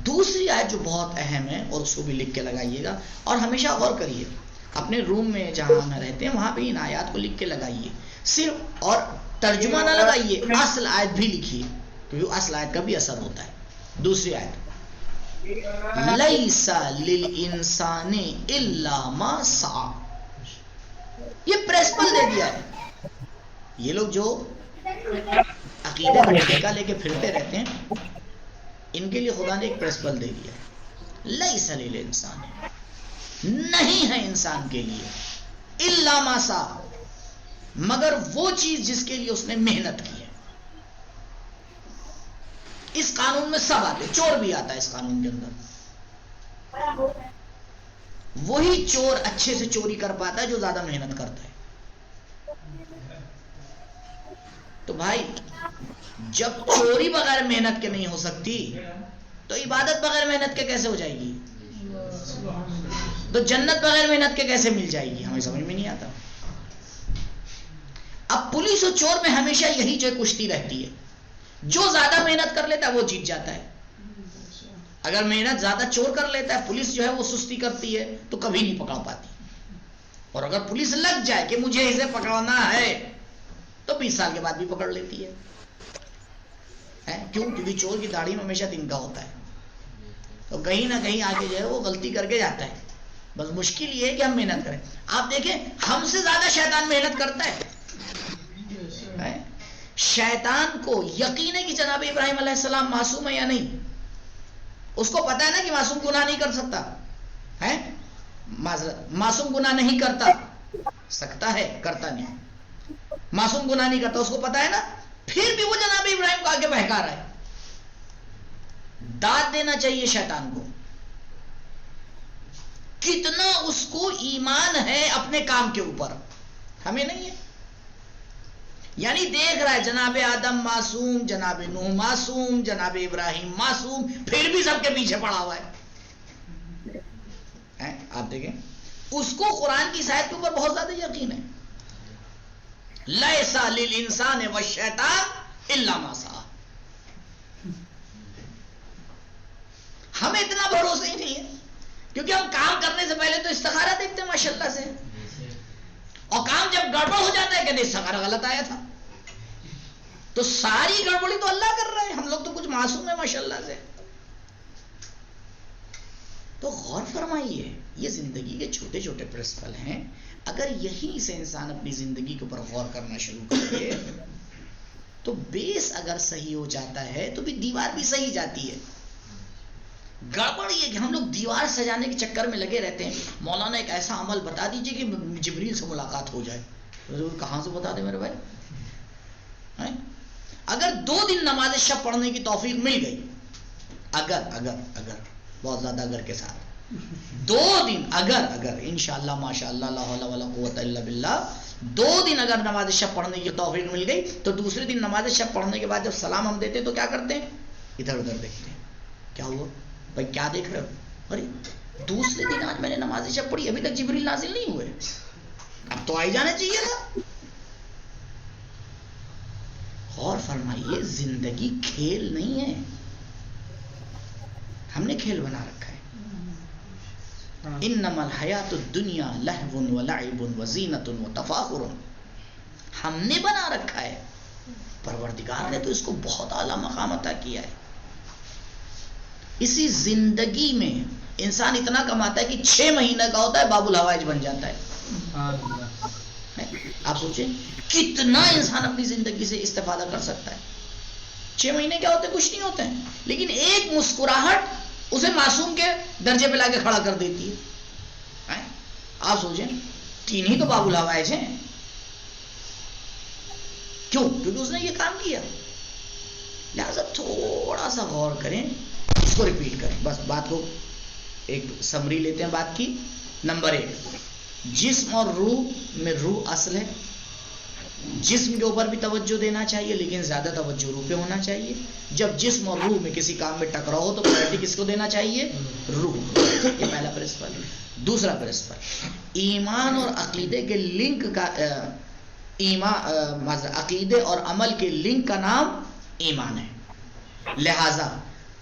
دوسری آیت جو بہت اہم ہے، اور اس کو بھی لکھ کے لگائیے گا، اور ہمیشہ غور کریے اپنے روم میں جہاں ہم رہتے ہیں وہاں پہ ان آیات کو لکھ کے لگائیے. صرف اور ترجمہ نہ لگائیے، اصل آیت بھی لکھیے، کیونکہ اصل آیت کا بھی اثر ہوتا ہے. دوسری آیت، لیس للانسان الا ما سعی، یہ پرنسپل دے دیا ہے. یہ لوگ جو عقیدے کا ٹھیکہ لے کے پھرتے رہتے ہیں، ان کے لیے خدا نے ایک پرنسپل دے دیا ہے، لیس للانسان، نہیں ہے انسان کے لیے الا ما سعى، مگر وہ چیز جس کے لیے اس نے محنت کی ہے. اس قانون میں سب آتے، چور بھی آتا ہے اس قانون کے اندر. وہی چور اچھے سے چوری کر پاتا ہے جو زیادہ محنت کرتا ہے. تو بھائی جب چوری بغیر محنت کے نہیں ہو سکتی تو عبادت بغیر محنت کے کیسے ہو جائے گی؟ تو جنت بغیر محنت کے کیسے مل جائے گی؟ ہمیں سمجھ میں نہیں آتا. اب پولیس اور چور میں ہمیشہ یہی جو کشتی رہتی ہے، جو زیادہ محنت کر لیتا ہے وہ جیت جاتا ہے. اگر محنت زیادہ چور کر لیتا ہے، پولیس جو ہے وہ سستی کرتی ہے تو کبھی نہیں پکڑ پاتی. اور اگر پولیس لگ جائے کہ مجھے اسے پکڑنا ہے تو 20 سال کے بعد بھی پکڑ لیتی ہے. کیوں؟ کیونکہ چور کی داڑھی میں ہمیشہ تنکا ہوتا ہے، تو کہیں نہ کہیں آگے جو ہے وہ غلطی کر کے جاتا ہے. بس مشکل یہ ہے کہ ہم محنت کریں. آپ دیکھیں ہم سے زیادہ شیطان محنت کرتا ہے. شیطان کو یقین ہے کہ جناب ابراہیم علیہ السلام معصوم ہے یا نہیں. اس کو پتا ہے نا کہ معصوم گناہ نہیں کر سکتا ہے. معصوم گناہ نہیں کرتا سکتا ہے، کرتا نہیں. معصوم گناہ نہیں کرتا، اس کو پتا ہے نا. پھر بھی وہ جناب ابراہیم کو آگے بہکا رہا ہے. داد دینا چاہیے شیطان کو. کتنا اس کو ایمان ہے اپنے کام کے اوپر، ہمیں نہیں ہے. یعنی دیکھ رہا ہے جناب آدم معصوم، جناب نوح معصوم، جناب ابراہیم معصوم، پھر بھی سب کے پیچھے پڑا ہوا ہے. آپ دیکھیں اس کو قرآن کی آیت کے اوپر بہت زیادہ یقین ہے. لیس للانسان والشیطان الا ما سعى. ہمیں اتنا بھروسہ ہی نہیں ہے کیونکہ ہم کام کرنے سے پہلے تو استخارہ دیکھتے ہیں ماشاءاللہ سے، اور کام جب گڑبڑ ہو جاتا ہے کہ نہیں استخارہ غلط آیا تھا. تو ساری گڑبڑی تو اللہ کر رہے ہیں، ہم لوگ تو کچھ معصوم ہیں ماشاءاللہ سے. تو غور فرمائیے، یہ زندگی کے چھوٹے چھوٹے پرنسپل ہیں. اگر یہیں سے انسان اپنی زندگی کے اوپر غور کرنا شروع کرے تو بیس اگر صحیح ہو جاتا ہے تو بھی دیوار بھی صحیح جاتی ہے. گڑبڑ یہ کہ ہم لوگ دیوار سجانے کے چکر میں لگے رہتے ہیں. مولانا ایک ایسا عمل بتا دیجئے کہ جبریل سے ملاقات ہو جائے. کہاں سے بتا دے میرے بھائی؟ اگر 2 دن نماز شب پڑھنے کی توفیق مل گئی، اگر بہت زیادہ اگر کے ساتھ 2 دن اگر انشاءاللہ ماشاءاللہ لا حول ولا قوت الا باللہ 2 دن اگر نماز شب پڑھنے کی توفیق مل گئی تو دوسرے دن نماز شب پڑھنے کے بعد جب سلام ہم دیتے ہیں تو کیا کرتے ہیں؟ ادھر ادھر دیکھتے ہیں. کیا ہوا بھائی، کیا دیکھ رہے ہو؟ ارے دوسرے دن آج میں نے نماز شب پڑھی، ابھی تک جبریل نازل نہیں ہوئے، اب تو آئی جانا چاہیے تھا. غور فرمائیے، زندگی کھیل نہیں ہے. ہم نے کھیل بنا رکھا ہے. انما الحیات الدنیا لہو ولعب وزینۃ وتفاخر. ہم نے بنا رکھا ہے، پروردگار نے تو اس کو بہت اعلیٰ مقام عطا کیا ہے. اسی زندگی میں انسان اتنا کماتا ہے کہ 6 مہینے کا ہوتا ہے باب الحوائج بن جاتا ہے. آپ سوچیں کتنا انسان اپنی زندگی سے استفادہ کر سکتا ہے. 6 مہینے کیا ہوتے ہیں؟ کچھ نہیں ہوتے ہیں، لیکن ایک مسکراہٹ اسے معصوم کے درجے پہ لا کے کھڑا کر دیتی ہے. آپ سوچیں 3 ہی تو باب الحوائج ہیں. کیوں؟ کیونکہ اس نے یہ کام کیا. لہذا تھوڑا سا غور کریں، اس کو ریپیٹ کریں. بس بات کو ایک سمری لیتے ہیں بات کی. نمبر 1، جسم اور روح میں روح اصل ہے. جسم کے اوپر بھی توجہ دینا چاہیے لیکن زیادہ توجہ روح پہ ہونا چاہیے. جب جسم اور روح میں کسی کام میں ٹکراؤ ہو تو پرائرٹی کس کو دینا چاہیے؟ روح. یہ پہلا پرنسپل ہے. دوسرا پرنسپل، ایمان اور عقیدے کے لنک کا عقیدے اور عمل کے لنک کا نام ایمان ہے. لہذا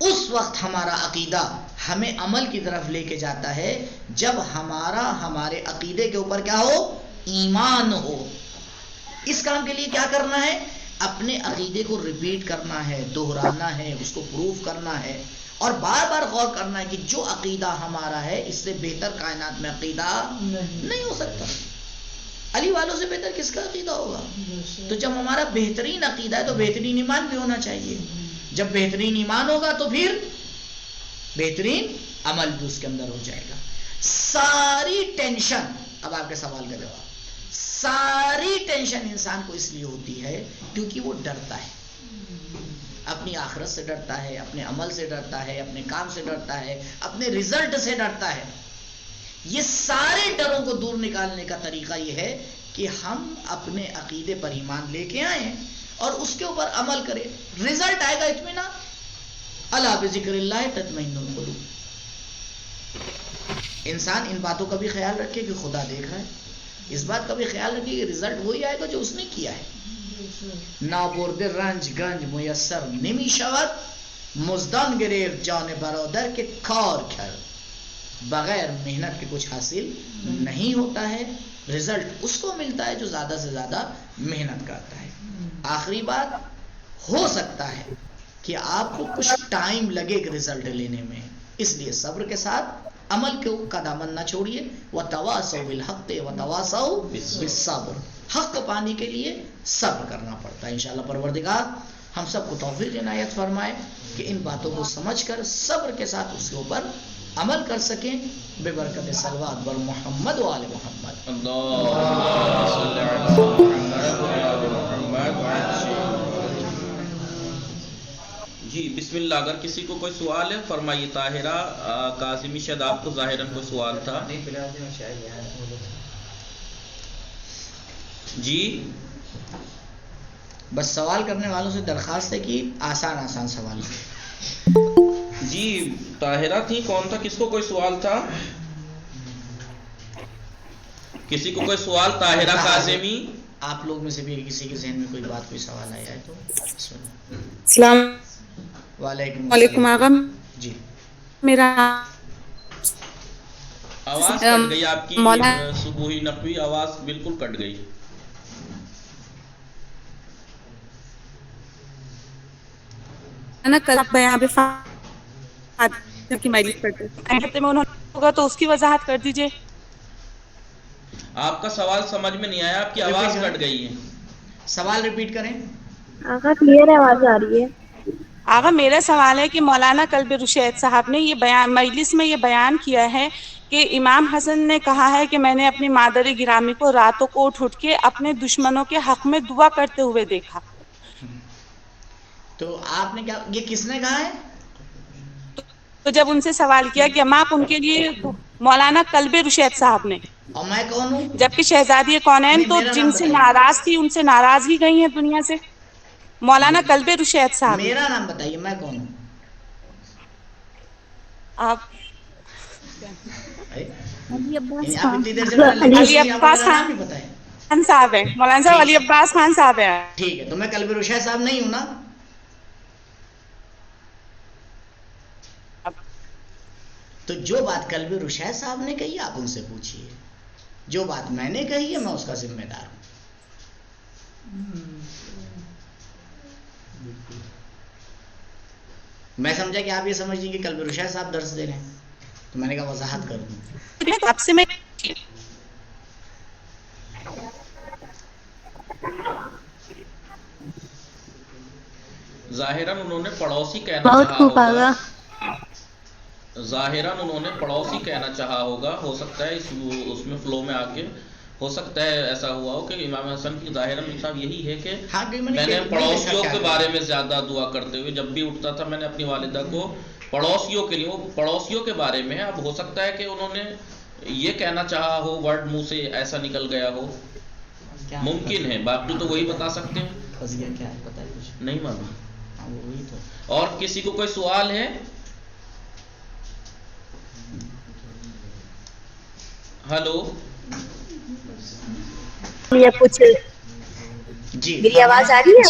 اس وقت ہمارا عقیدہ ہمیں عمل کی طرف لے کے جاتا ہے جب ہمارے عقیدے کے اوپر کیا ہو؟ ایمان ہو. اس کام کے لیے کیا کرنا ہے؟ اپنے عقیدے کو ریپیٹ کرنا ہے، دہرانا ہے، اس کو پروف کرنا ہے اور بار بار غور کرنا ہے کہ جو عقیدہ ہمارا ہے اس سے بہتر کائنات میں عقیدہ نہیں ہو سکتا. علی والوں سے بہتر کس کا عقیدہ ہوگا؟ تو جب ہمارا بہترین عقیدہ ہے تو بہترین ایمان بھی ہونا چاہیے. جب بہترین ایمان ہوگا تو پھر بہترین عمل بھی اس کے اندر ہو جائے گا. ساری ٹینشن، اب آپ کے سوال کا جواب، ساری ٹینشن انسان کو اس لیے ہوتی ہے کیونکہ وہ ڈرتا ہے، اپنی آخرت سے ڈرتا ہے، اپنے عمل سے ڈرتا ہے، اپنے کام سے ڈرتا ہے، اپنے رزلٹ سے ڈرتا ہے۔ یہ سارے ڈروں کو دور نکالنے کا طریقہ یہ ہے کہ ہم اپنے عقیدے پر ایمان لے کے آئیں اور اس کے اوپر عمل کریں، رزلٹ آئے گا اطمینان۔ الا بذکر اللہ تطمئن القلوب۔ انسان ان باتوں کا بھی خیال رکھے کہ خدا دیکھ رہا ہے، اس بات کا بھی خیال رکھے کہ رزلٹ وہی آئے گا جو اس نے کیا ہے۔ نابرد رنج گنج میسر نمی شود، مزدان گرفت جان برادر کے کار کر۔ بغیر محنت کے کچھ حاصل نہیں ہوتا ہے، رزلٹ اس کو ملتا ہے جو زیادہ سے زیادہ محنت کرتا ہے۔ آخری بات، ہو سکتا ہے کہ آپ کو کچھ ٹائم لگے گا رزلٹ لینے میں، اس لیے صبر کے ساتھ عمل کا دامن نہ چھوڑیے۔ وَتَوَاصَوْا بِالْحَقِّ وَتَوَاصَوْا بِالصَّبْرِ۔ حق پانے کے لیے صبر کرنا پڑتا ہے۔ انشاءاللہ پروردگار ہم سب کو توفیق عنایت فرمائے کہ ان باتوں کو سمجھ کر صبر کے ساتھ اس کے اوپر عمل کر سکیں، بے برکت صلوات بر محمد و آل محمد۔ جی بسم اللہ، اگر کسی کو کوئی سوال ہے فرمائیے۔ طاہرہ کاظمی، شاید آپ کو ظاہراً کوئی سوال تھا۔ جی بس سوال کرنے والوں سے درخواست ہے کہ آسان آسان سوال جی طاہرہ تھی، کون تھا؟ کس کو کوئی سوال تھا؟ کسی کو کوئی سوال؟ طاہرہ کاظمی، آپ لوگ میں سے بھی کسی کے ذہن میں کوئی بات، کوئی سوال آیا ہے تو بسم اللہ۔ السلام وعلیکم آغا، جی میرا آواز کٹ گئی آپ کی، صبحی نقوی آواز بالکل کٹ گئی۔ کل بیان کی مجلس پڑھتے میں انہوں نے ہوگا تو اس کی وضاحت کر دیجئے۔ آپ کا سوال سمجھ میں نہیں آیا، آپ کی آواز کٹ گئی ہے۔ سوال ریپیٹ کریں۔ آقا کلیئر آواز آ رہی ہے؟ آغا میرا سوال ہے کہ مولانا قلب رشید صاحب نے یہ بیان مجلس میں یہ بیان کیا ہے کہ امام حسن نے کہا ہے کہ میں نے اپنی مادر گرامی کو راتوں کو اٹھ کے اپنے دشمنوں کے حق میں دعا کرتے ہوئے دیکھا۔ تو آپ نے کیا، یہ کس نے کہا ہے؟ تو جب ان سے سوال کیا کہ ہم آپ ان کے لیے، مولانا قلب رشید صاحب نے، اور میں کون ہوں؟ جبکہ شہزادی کونین تو جن سے ناراض تھی ان سے ناراضگی گئی ہیں دنیا سے، مولانا قلب رشید صاحب۔ میرا نام بتائیے، میں کون ہوں؟ آپ علی عباس آپ اتنی دیر سے علی عباس خان صاحب ہیں، مولانا صاحب علی عباس خان صاحب ہیں۔ ٹھیک ہے، تو میں قلب رشید صاحب نہیں ہوں نا؟ تو جو بات قلب رشید صاحب نے کہی آپ ان سے پوچھیے، جو بات میں نے کہی ہے میں اس کا ذمہ دار ہوں۔ میں سمجھا کہ آپ یہ سمجھ لیں کہ قلب رشید صاحب درس دے رہے ہیں، تو میں نے کہا وضاحت کر دوں۔ آپ سے میں ظاہراً انہوں نے پڑوسی کہنا بہت چاہا خوب آگا۔ ہوگا، ظاہراً انہوں نے پڑوسی کہنا چاہا ہوگا، ہو سکتا ہے اس میں فلو میں آ کے ہو سکتا ہے ایسا ہوا ہو کہ امام حسن کی ظاہراً مطلب یہی ہے کہ میں نے پڑوسیوں کے بارے میں زیادہ دعا کرتے ہوئے جب بھی اٹھتا تھا میں نے اپنی والدہ کو پڑوسیوں کے لیے، وہ پڑوسیوں کے بارے میں، اب ہو سکتا ہے کہ انہوں نے یہ کہنا چاہا ہو، ورڈ منہ سے ایسا نکل گیا ہو، ممکن ہے، باقی تو وہی بتا سکتے ہیں، نہیں معلوم۔ اور کسی کو کوئی سوال ہے؟ ہلو کچھ جی میری آواز آ رہی ہے؟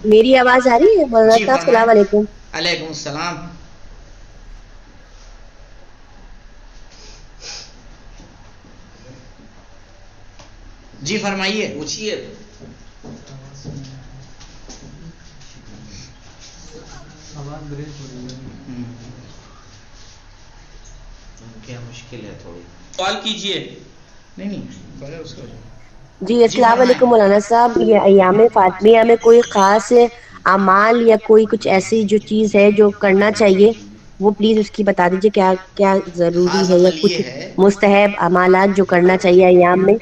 میری آواز آ رہی ہے؟ مولانا السلام علیکم۔ علیکم السلام۔ جی فرمائیے، پوچھیے۔ کیا مشکل ہے تھوڑی، سوال کیجئے۔ نہیں جی السلام علیکم مولانا صاحب، یہ ایام فاطمیہ میں کوئی خاص اعمال یا کوئی کچھ ایسی جو چیز ہے جو کرنا چاہیے؟ وہ پلیز اس کی بتا دیجیے کیا کیا ضروری خاص ہے یا عمل کچھ یہ ہے، مستحب اعمالات جو کرنا چاہیے ایام میں.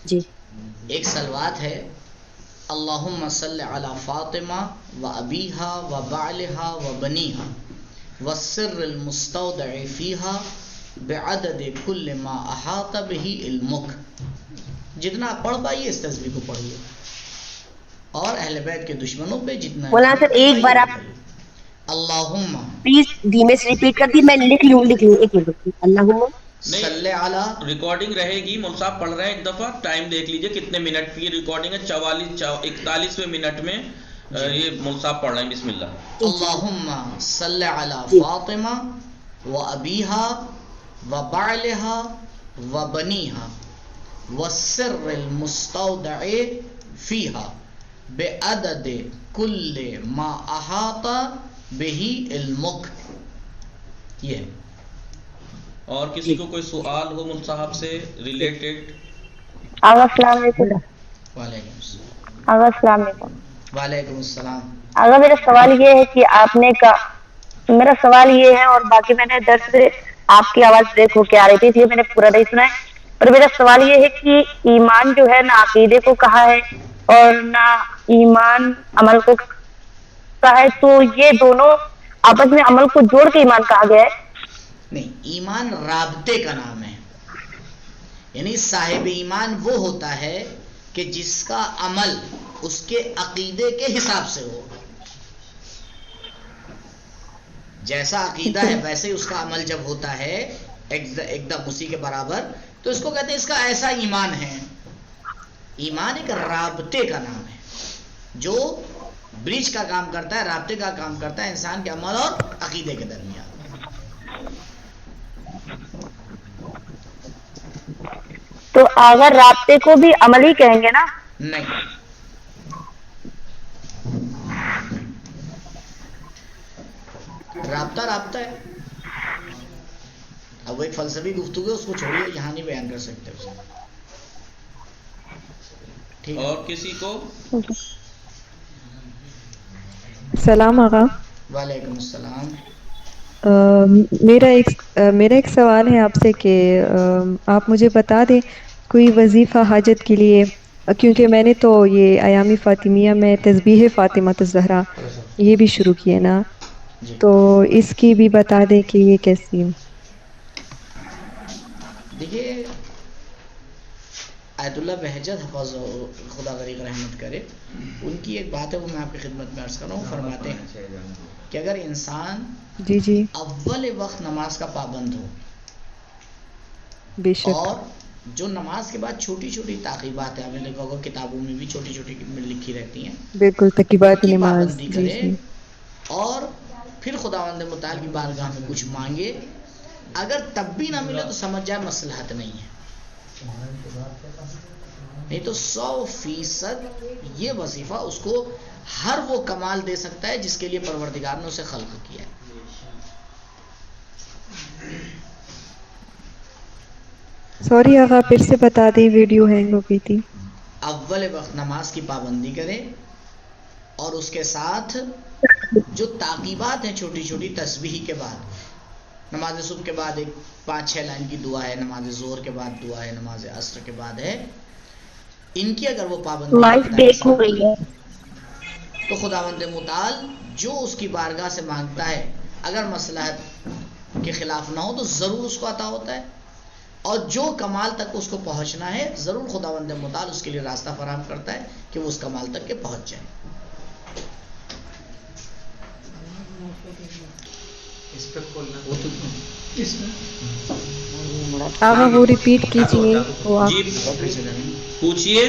جی ایک صلوات ہے، اللہم صلی علی فاطمہ و ابیہا و بعلہا و بنیہا والسر المستودع فیہا بعدد کل ما احاط بہ علمک. جتنا آپ پڑھ پائیے اس تسبیح کو پڑھیے، اور اہل بیت کے دشمنوں پہ جتنا مولانا صاحب ایک بار آپ اللہم پلیز دھیمے سے ریپیٹ کر دی. میں لکھ لوں ایک منٹ رکیے. اللہم صلی علی. ریکارڈنگ رہے گی، مول صاحب پڑھ رہے ہیں ایک دفعہ، ٹائم دیکھ لیجئے کتنے منٹ کی ریکارڈنگ ہے. 41ویں منٹ میں یہ مول صاحب پڑھ رہے ہیں. بسم اللہ. اللہم صلی علی جی. فاطمہ و ابیہا و بعلہا و بنیہا والسر المستودع فیہا بعدد کل ما احاط بہ علمک. یہ ہے. اور کسی کو کوئی سوال ہو مول صاحب سے ریلیٹڈ؟ السلام علیکم. وعلیکم السلام. السلام علیکم. وعلیکم السلام. میرا سوال یہ ہے کہ آپ نے میرا سوال یہ ہے، اور باقی میں نے درس آپ کی آواز بریک ہو کے آ رہی تھی، اس لیے میں نے پورا نہیں سنا ہے. اور میرا سوال یہ ہے کہ ایمان جو ہے نہ عقیدے کو کہا ہے اور نہ ایمان عمل کو کہا ہے، تو یہ دونوں آپس میں عمل کو جوڑ کے ایمان کہا گیا ہے. نہیں، ایمان رابطے کا نام ہے. یعنی صاحب ایمان وہ ہوتا ہے کہ جس کا عمل اس کے عقیدے کے حساب سے ہو. جیسا عقیدہ ہے ویسے ہی اس کا عمل جب ہوتا ہے ایک دم اسی کے برابر، تو اس کو کہتے ہیں اس کا ایسا ایمان ہے. ایمان ایک رابطے کا نام ہے جو برج کا کام کرتا ہے، رابطے کا کام کرتا ہے انسان کے عمل اور عقیدے کے درمیان. تو اگر رابطے کو بھی عمل ہی کہیں گے نا؟ نہیں، رابطہ رابطہ ہے. اب وہ ایک فلسفی گفتگو ہے، اس کو چھوڑیے، یہاں نہیں بیان کر سکتے اسے. ٹھیک. اور کسی کو؟ سلام آقا. وعلیکم السلام. میرا ایک سوال ہے آپ سے کہ آپ مجھے بتا دیں کوئی وظیفہ حاجت کے لیے، کیونکہ میں نے تو یہ ایام فاطمیہ میں تسبیح فاطمہ الزہرا یہ بھی شروع کیے نا، جی. تو اس کی بھی بتا دیں کہ یہ کیسی. دیکھیے، آیت اللہ بہجت حفظ خدا غریق رحمت کرے، ان کی ایک بات ہے، وہ میں آپ کی خدمت میں عرض کر رہا ہوں. فرماتے ہیں کہ اگر انسان جی اول وقت نماز کا پابند ہو، بے شک، اور جو نماز کے بعد چھوٹی چھوٹی تعقیبات ہیں، آپ نے دیکھا ہوگا کتابوں میں بھی چھوٹی چھوٹی لکھی رہتی ہیں، بالکل ان تقریبات کی نماز. پابندی کرے، اور پھر خداوند متعال کی بارگاہ میں کچھ مانگے. اگر تب بھی نہ ملے تو سمجھ جائے مصلحت نہیں ہے. نہیں تو 100% یہ وظیفہ اس کو ہر وہ کمال دے سکتا ہے جس کے لیے پروردگار نے اسے خلق کیا ہے. سوری آقا، پھر سے بتا دیں، ویڈیو ہینگ ہو گئی تھی. اول وقت نماز کی پابندی کرے، اور اس کے ساتھ جو تعقیبات ہیں چھوٹی چھوٹی تسبیح کے بعد، نماز صبح کے بعد ایک 5-6 لائن کی دعا ہے، نماز ظہر کے بعد دعا ہے، نماز عصر کے بعد ہے، ان کی اگر وہ پابندی کرتا ہے تو خداوند متعال جو اس کی بارگاہ سے مانگتا ہے اگر مصلحت کے خلاف نہ ہو تو ضرور اس کو عطا ہوتا ہے، اور جو کمال تک اس کو پہنچنا ہے ضرور خداوند متعال اس کے لیے راستہ فراہم کرتا ہے کہ وہ اس کمال تک کے پہنچ جائے. آقا وہ ریپیٹ کیجیے. جی پوچھیے.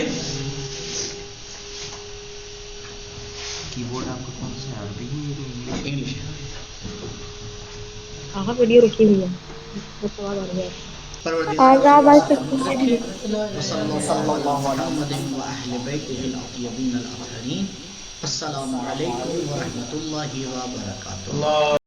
کی بورڈ آپ کو کون سا عربی ہے؟ انگلش. آقا ویڈیو رکھی ہوئی ہے، سوال آ گیا. السلام علیکم ورحمۃ اللہ وبرکاتہ.